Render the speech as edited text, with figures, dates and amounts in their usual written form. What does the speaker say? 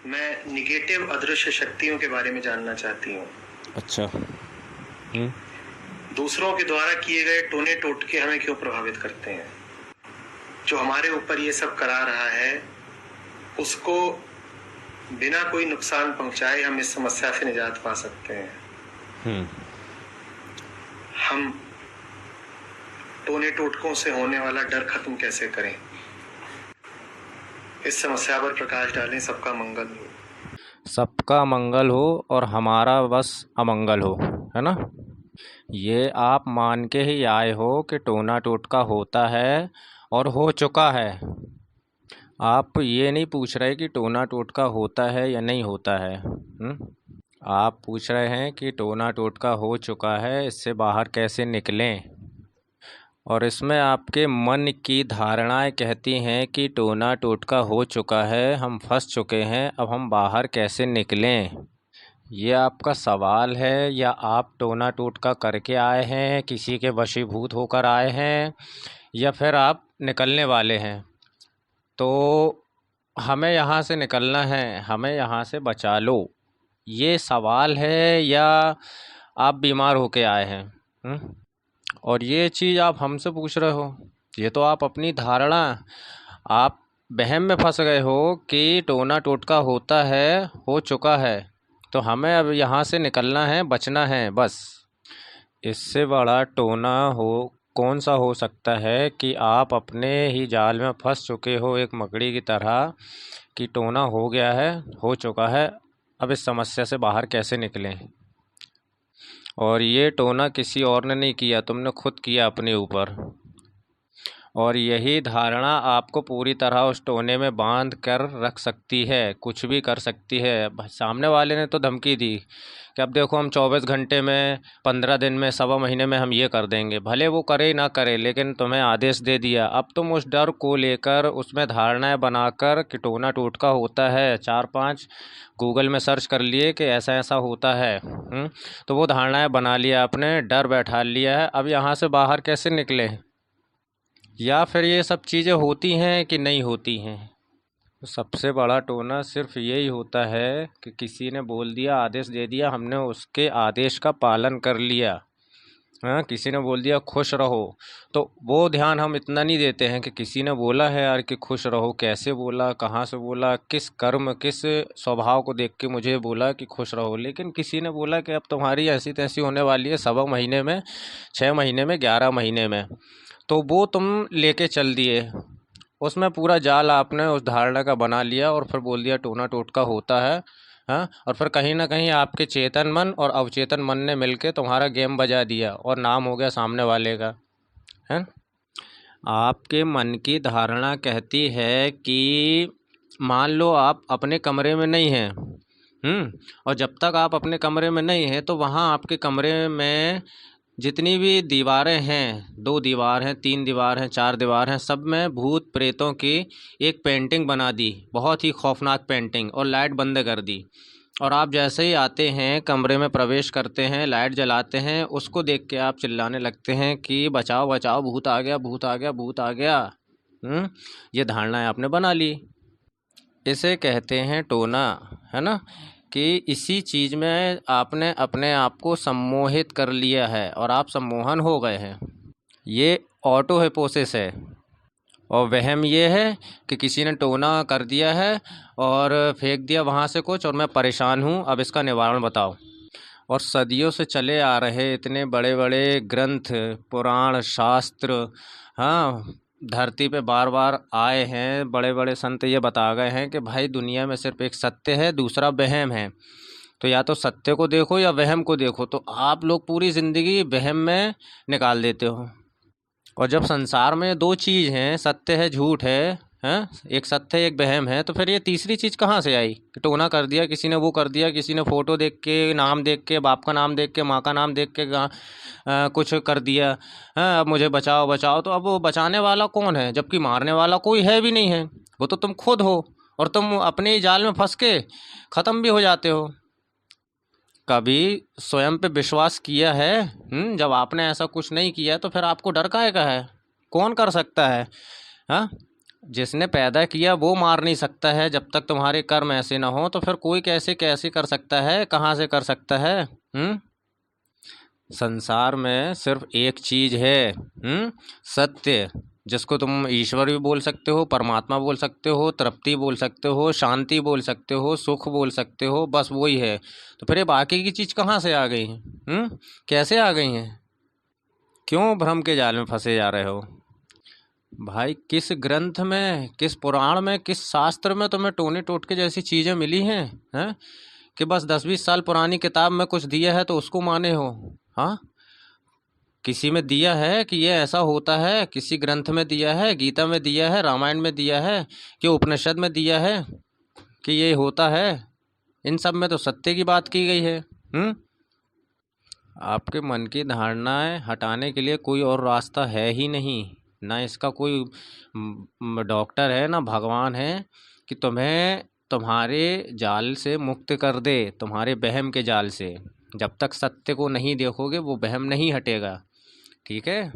मैं निगेटिव अदृश्य शक्तियों के बारे में जानना चाहती हूँ। अच्छा। हम्म। दूसरों के द्वारा किए गए टोने टोटके हमें क्यों प्रभावित करते हैं? जो हमारे ऊपर ये सब करा रहा है उसको बिना कोई नुकसान पहुंचाए हम इस समस्या से निजात पा सकते हैं। हम टोने टोटकों से होने वाला डर खत्म कैसे करें? इस समस्या पर प्रकाश डालें। सबका मंगल हो। सबका मंगल हो और हमारा बस अमंगल हो, है ना। ये आप मान के ही आए हो कि टोना टोटका होता है और हो चुका है। आप ये नहीं पूछ रहे कि टोना टोटका होता है या नहीं होता है। आप पूछ रहे हैं कि टोना टोटका हो चुका है, इससे बाहर कैसे निकलें। और इसमें आपके मन की धारणाएं कहती हैं कि टोना टोटका हो चुका है, हम फंस चुके हैं, अब हम बाहर कैसे निकलें। ये आपका सवाल है या आप टोना टोटका करके आए हैं, किसी के वशीभूत होकर आए हैं, या फिर आप निकलने वाले हैं। तो हमें यहाँ से निकलना है, हमें यहाँ से बचा लो, ये सवाल है, या आप बीमार होके आए हैं। और ये चीज़ आप हमसे पूछ रहे हो, ये तो आप अपनी धारणा, आप वहम में फंस गए हो कि टोना टोटका होता है, हो चुका है, तो हमें अब यहाँ से निकलना है, बचना है बस। इससे बड़ा टोना हो कौन सा हो सकता है कि आप अपने ही जाल में फंस चुके हो एक मकड़ी की तरह, कि टोना हो गया है, हो चुका है, अब इस समस्या से बाहर कैसे निकलें। और ये टोना किसी और ने नहीं किया, तुमने खुद किया अपने ऊपर। और यही धारणा आपको पूरी तरह उस टोने में बांध कर रख सकती है, कुछ भी कर सकती है। सामने वाले ने तो धमकी दी कि अब देखो हम 24 घंटे में, 15 दिन में, सवा महीने में हम ये कर देंगे। भले वो करे ना करे, लेकिन तुम्हें आदेश दे दिया। अब तुम उस डर को लेकर उसमें धारणाएं बनाकर कि टोना टोटका होता है, 4-5 गूगल में सर्च कर लिए कि ऐसा ऐसा होता है। तो वो धारणाएं बना लिया आपने, डर बैठा लिया है। अब यहाँ से बाहर कैसे निकले? या फिर ये सब चीज़ें होती हैं कि नहीं होती हैं? तो सबसे बड़ा टोना सिर्फ यही होता है कि किसी ने बोल दिया, आदेश दे दिया, हमने उसके आदेश का पालन कर लिया। हाँ, किसी ने बोल दिया खुश रहो, तो वो ध्यान हम इतना नहीं देते हैं कि किसी ने बोला है यार कि खुश रहो, कैसे बोला, कहाँ से बोला, किस कर्म, किस स्वभाव को देख के मुझे बोला कि खुश रहो। लेकिन किसी ने बोला कि अब तुम्हारी ऐसी तैसी होने वाली है, सवा महीने में, 6 महीने में, 11 महीने में, तो वो तुम लेके चल दिए। उसमें पूरा जाल आपने उस धारणा का बना लिया और फिर बोल दिया टोना टोटका होता है। हाँ, और फिर कहीं ना कहीं आपके चेतन मन और अवचेतन मन ने मिलके तुम्हारा गेम बजा दिया और नाम हो गया सामने वाले का, है। आपके मन की धारणा कहती है कि मान लो आप अपने कमरे में नहीं हैं, और जब तक आप अपने कमरे में नहीं हैं तो वहाँ आपके कमरे में जितनी भी दीवारें हैं, 2 दीवार हैं, 3 दीवार हैं, 4 दीवार हैं, सब में भूत प्रेतों की एक पेंटिंग बना दी, बहुत ही खौफनाक पेंटिंग, और लाइट बंद कर दी। और आप जैसे ही आते हैं, कमरे में प्रवेश करते हैं, लाइट जलाते हैं, उसको देख के आप चिल्लाने लगते हैं कि बचाओ बचाओ, भूत आ गया, भूत आ गया, भूत आ गया। ये धारणाएं आपने बना ली। इसे कहते हैं टोना, है ना। कि इसी चीज़ में आपने अपने आप को सम्मोहित कर लिया है और आप सम्मोहन हो गए हैं। ये ऑटो हिप्नोसिस है। और वहम ये है कि किसी ने टोना कर दिया है और फेंक दिया वहाँ से कुछ, और मैं परेशान हूँ, अब इसका निवारण बताओ। और सदियों से चले आ रहे इतने बड़े बड़े ग्रंथ, पुराण, शास्त्र, हाँ, धरती पे बार बार आए हैं, बड़े बड़े संत ये बता गए हैं कि भाई दुनिया में सिर्फ एक सत्य है, दूसरा वहम है। तो या तो सत्य को देखो या वहम को देखो। तो आप लोग पूरी ज़िंदगी वहम में निकाल देते हो। और जब संसार में 2 चीज़ हैं, सत्य है, झूठ है, हैं, एक सत्य है, एक वहम है, तो फिर ये तीसरी चीज़ कहाँ से आई कि टोना कर दिया किसी ने, वो कर दिया किसी ने, फ़ोटो देख के, नाम देख के, बाप का नाम देख के, माँ का नाम देख के कुछ कर दिया। हाँ, अब मुझे बचाओ बचाओ, तो अब वो बचाने वाला कौन है, जबकि मारने वाला कोई है भी नहीं है, वो तो तुम खुद हो। और तुम अपने ही जाल में फंस के ख़त्म भी हो जाते हो। कभी स्वयं पे विश्वास किया है? जब आपने ऐसा कुछ नहीं किया तो फिर आपको डर काहे का है? कौन कर सकता है? हाँ, जिसने पैदा किया वो मार नहीं सकता है जब तक तुम्हारे कर्म ऐसे ना हो, तो फिर कोई कैसे कैसे कर सकता है, कहाँ से कर सकता है? संसार में सिर्फ एक चीज़ है, सत्य, जिसको तुम ईश्वर भी बोल सकते हो, परमात्मा बोल सकते हो, तृप्ति बोल सकते हो, शांति बोल सकते हो, सुख बोल सकते हो, बस वही है। तो फिर ये बाकी की चीज़ कहाँ से आ गई हैं? कैसे आ गई हैं? क्यों भ्रम के जाल में फंसे जा रहे हो भाई? किस ग्रंथ में, किस पुराण में, किस शास्त्र में तुम्हें टोने टोटके जैसी चीज़ें मिली हैं कि बस 10-20 साल पुरानी किताब में कुछ दिया है तो उसको माने हो? हाँ, किसी में दिया है कि ये ऐसा होता है? किसी ग्रंथ में दिया है, गीता में दिया है, रामायण में दिया है, कि उपनिषद में दिया है कि ये होता है? इन सब में तो सत्य की बात की गई है। आपके मन की धारणाएं हटाने के लिए कोई और रास्ता है ही नहीं, ना इसका कोई डॉक्टर है, ना भगवान है कि तुम्हें तुम्हारे जाल से मुक्त कर दे, तुम्हारे वहम के जाल से। जब तक सत्य को नहीं देखोगे वो वहम नहीं हटेगा। ठीक है।